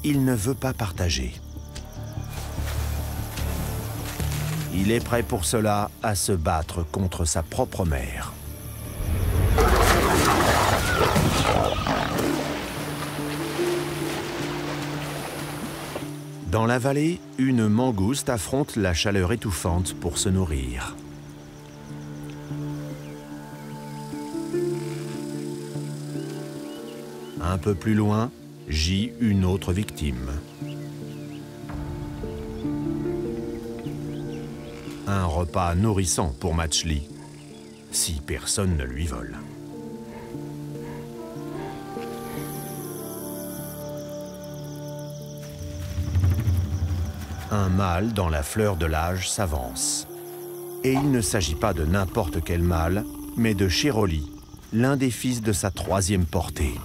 il ne veut pas partager. Il est prêt pour cela à se battre contre sa propre mère. Dans la vallée, une mangouste affronte la chaleur étouffante pour se nourrir. Un peu plus loin, gît une autre victime. Un repas nourrissant pour Machli, si personne ne lui vole. Un mâle dans la fleur de l'âge s'avance. Et il ne s'agit pas de n'importe quel mâle, mais de Sheroli, l'un des fils de sa troisième portée.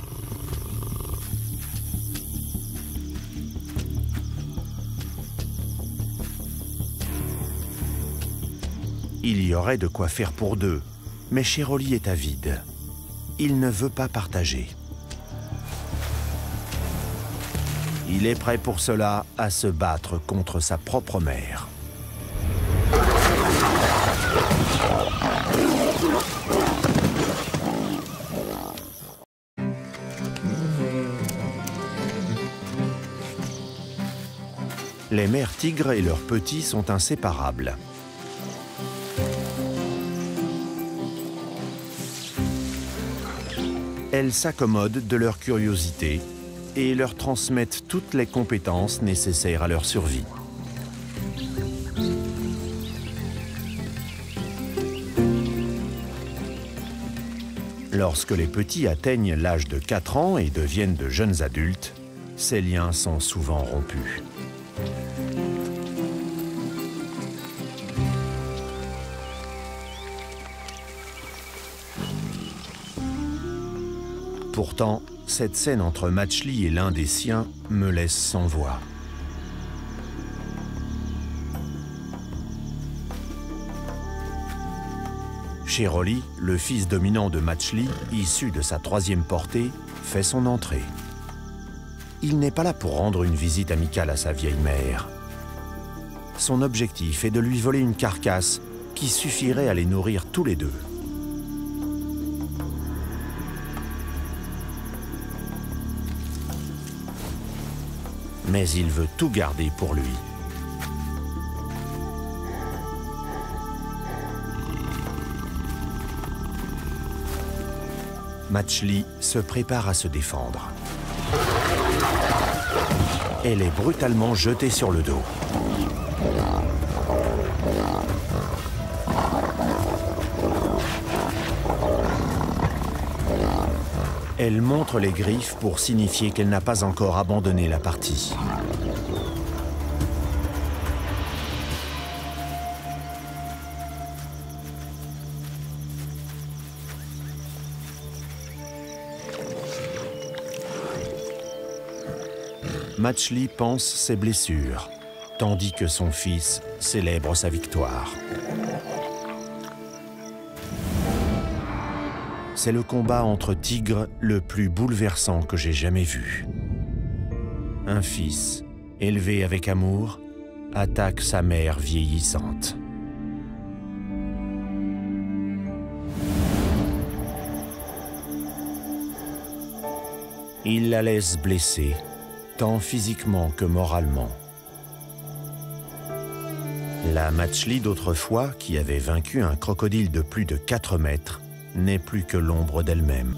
Il y aurait de quoi faire pour deux, mais Sheroli est avide. Il ne veut pas partager. Il est prêt pour cela à se battre contre sa propre mère. Les mères tigres et leurs petits sont inséparables. Elles s'accommodent de leur curiosité et leur transmettent toutes les compétences nécessaires à leur survie. Lorsque les petits atteignent l'âge de 4 ans et deviennent de jeunes adultes, ces liens sont souvent rompus. Pourtant, cette scène entre Machli et l'un des siens me laisse sans voix. Sheroli, le fils dominant de Machli, issu de sa troisième portée, fait son entrée. Il n'est pas là pour rendre une visite amicale à sa vieille mère. Son objectif est de lui voler une carcasse qui suffirait à les nourrir tous les deux. Mais il veut tout garder pour lui. Machli se prépare à se défendre. Elle est brutalement jetée sur le dos. Elle montre les griffes pour signifier qu'elle n'a pas encore abandonné la partie. Machli pense ses blessures, tandis que son fils célèbre sa victoire. C'est le combat entre tigres le plus bouleversant que j'ai jamais vu. Un fils, élevé avec amour, attaque sa mère vieillissante. Il la laisse blessée, tant physiquement que moralement. La Machli d'autrefois, qui avait vaincu un crocodile de plus de 4 mètres, n'est plus que l'ombre d'elle-même.